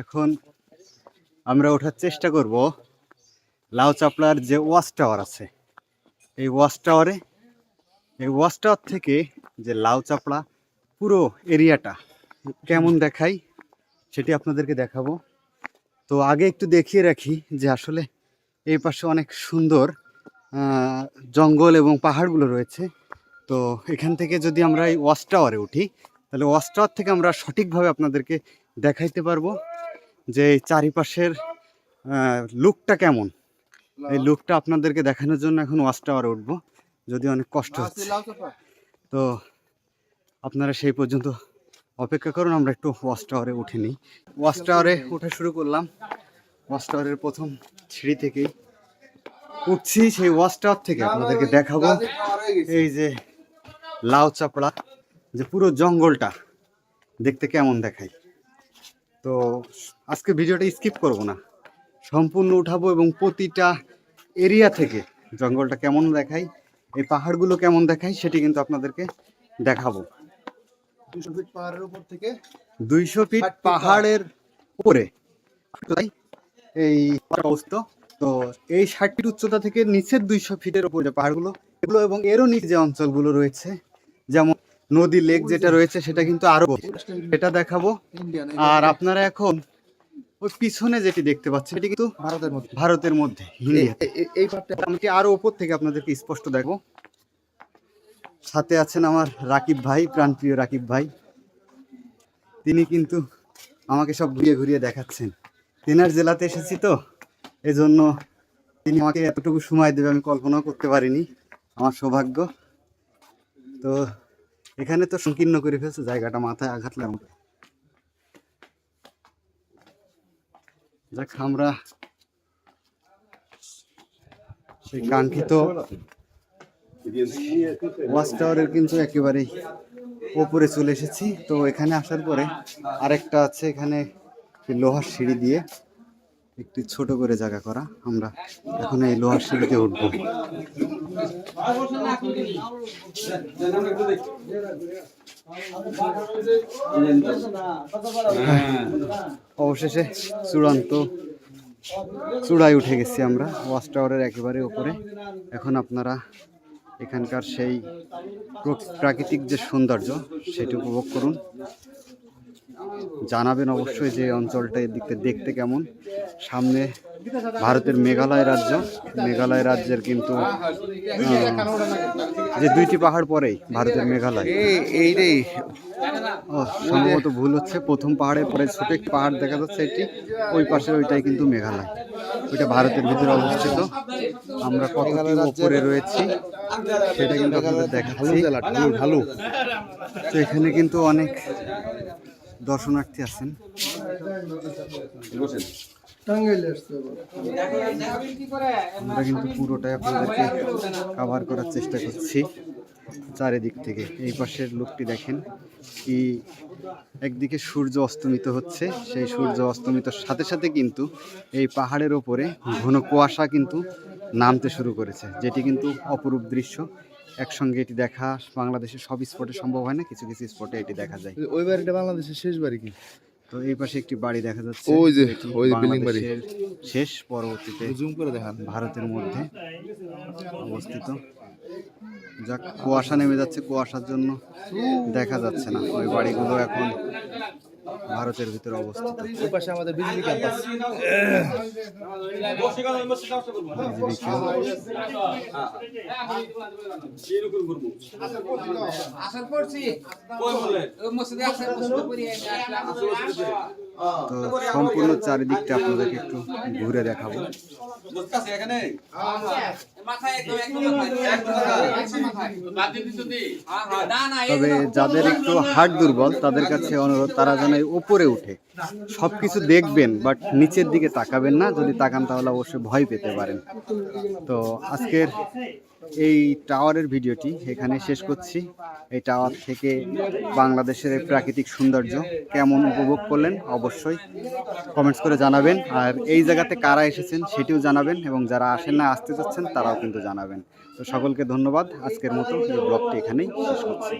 এখন আমরা ওঠার চেষ্টা করব লাউ চাপড়ার যে ওয়াচ টাওয়ার আছে, এই ওয়াচ টাওয়ার থেকে যে লাউ চাপড়া পুরো এরিয়াটা কেমন দেখায় সেটি আপনাদেরকে দেখাবো। তো আগে একটু দেখিয়ে রাখি যে আসলে এই পাশে অনেক সুন্দর জঙ্গল এবং পাহাড়গুলো রয়েছে। তো এখান থেকে যদি আমরা এই ওয়াচ টাওয়ারে উঠি, তাহলে ওয়াচ টাওয়ার থেকে আমরা সঠিকভাবে আপনাদেরকে দেখাইতে পারবো যে এই চারিপাশের লুকটা কেমন। এই লুকটা আপনাদেরকে দেখানোর জন্য এখন ওয়াচ টাওয়ারে উঠবো, যদি অনেক কষ্ট হচ্ছে। তো আপনারা সেই পর্যন্ত অপেক্ষা করুন, আমরা একটু ওয়াচ টাওয়ারে উঠে নিই। ওয়াচ টাওয়ারে উঠা শুরু করলাম। ওয়াচ টাওয়ারের প্রথম সিঁড়ি থেকেই উঠছি। সেই ওয়াচ টাওয়ার থেকে আপনাদেরকে দেখাবো এই যে লাউ চাপড়া, যে পুরো জঙ্গলটা দেখতে কেমন দেখায়। তো আজকে ভিডিওটা স্কিপ করব না, সম্পূর্ণ উঠাবো এবং প্রতিটা এরিয়া থেকে জঙ্গলটা কেমন দেখায়, এই পাহাড়গুলো কেমন দেখায় সেটি কিন্তু আপনাদেরকে দেখাবো। 200 ফিট পাহাড়ের উপর থেকে 200 ফিট পাহাড়ের উপরে এই অবস্থা। তো এই 60 ফিট উচ্চতা থেকে নিচের 200 ফিটের উপরে পাহাড়গুলো এগুলো, এবং এরও নিচে যে অঞ্চলগুলো রয়েছে, যেমন নদী লেক যেটা রয়েছে সেটা কিন্তু আরো, সেটা দেখাবো। আর আপনারা এখন ওই পিছনে যেটি দেখতে পাচ্ছেন সেটি কিন্তু ভারতের মধ্যে এই পার্টটা আমি আরো উপর থেকে আপনাদেরকে স্পষ্ট দেখবো। সাথে আছেন আমার রাকিব ভাই, প্রাণপ্রিয় রাকিব ভাই। তিনি কিন্তু আমাকে সব ঘুরিয়ে ঘুরিয়ে দেখাচ্ছেন। তেনার জেলাতে এসেছি তো, এজন্য তিনি আমাকে এতটুকু সময় দেবে আমি কল্পনাও করতে পারিনি। আমার সৌভাগ্য। তো এখানে তো সংকীর্ণ করে ফেলছে জায়গাটা, মাথায় আঘাত লাগবে। যাক, আমরা সেই কাঙ্ক্ষিত ওয়াচ টাওয়ারের কিন্তু একেবারেই ওপরে চলে এসেছি। তো এখানে আসার পরে আরেকটা আছে, এখানে লোহার সিঁড়ি দিয়ে একটু ছোট করে জায়গা করা। আমরা এখন এই লোহার সিঁড়িতে উঠবো। অবশেষে চূড়ায় উঠে গেছি আমরা, ওয়াচ টাওয়ারের একেবারে উপরে। এখন আপনারা এখানকার সেই প্রাকৃতিক যে সৌন্দর্য সেটি উপভোগ করুন। জানাবেন অবশ্যই যে অঞ্চলটা এদিকে দেখতে কেমন। সামনে ভারতের মেঘালয় রাজ্য, মেঘালয় রাজ্যের কিন্তু যে 2টি পাহাড় পরেই ভারতের মেঘালয়। এইটাই সম্ভবত ভুল হচ্ছে, প্রথম পাহাড়ের পরে ছোট একটি পাহাড় দেখা যাচ্ছে, এটি ওই পাশের ওইটাই কিন্তু মেঘালয়, ওইটা ভারতের ভিতরে অবস্থিত। আমরা কত উপরে রয়েছি সেটা কিন্তু আপনাদের দেখাচ্ছি। তো এখানে কিন্তু অনেক দর্শনার্থী আছেন। আমরা কিন্তু পুরোটাই আপনাদেরকে কভার করার চেষ্টা করছি চারিদিক থেকে। এই পাশের লোকটি দেখেন কি, একদিকে সূর্য অস্তমিত হচ্ছে, সেই সূর্য অস্তমিতর সাথে সাথে কিন্তু এই পাহাড়ের ওপরে ঘন কুয়াশা কিন্তু নামতে শুরু করেছে, যেটি কিন্তু অপরূপ দৃশ্য। একসঙ্গে এটি দেখা বাংলাদেশের সব স্পটে সম্ভব হয় না, কিছু কিছু স্পটে এটি দেখা যায়। ওই বাড়িটা বাংলাদেশের শেষ বাড়ি কি? তো এই পাশে একটি বাড়ি দেখা যাচ্ছে, ওই যে ওই বিল্ডিং বাড়ি শেষ, পরবর্তীতে জুম করে দেখান ভারতের মধ্যে অবস্থিত। যাক, কুয়াশা নেমে যাচ্ছে, কুয়াশার জন্য দেখা যাচ্ছে না ওই বাড়িগুলো এখন ভারতের ভিতরে অবস্থিত। ওই পাশে আমাদের বিজলি ক্যাম্পাস। তো সম্পূর্ণ চারিদিকটা আপনাদেরকে একটু ঘুরে দেখাবো। তবে যাদের একটু হার্ট দুর্বল তাদের কাছে অনুরোধ, তারা যেন উপরে উঠে সবকিছু দেখবেন, বাট নিচের দিকে তাকাবেন না। যদি তাকান তাহলে অবশ্যই ভয় পেতে পারেন। তো আজকের এই টাওয়ারের ভিডিওটি এখানে শেষ করছি। এই টাওয়ার থেকে বাংলাদেশের এই প্রাকৃতিক সৌন্দর্য কেমন উপভোগ করলেন অবশ্যই কমেন্টস করে জানাবেন। আর এই জায়গাতে কারা এসেছেন সেটিও জানাবেন, এবং যারা আসেন না, আসতে চাচ্ছেন তারাও কিন্তু জানাবেন। তো সকলকে ধন্যবাদ। আজকের মতো এই ব্লগটি এখানেই শেষ করছি।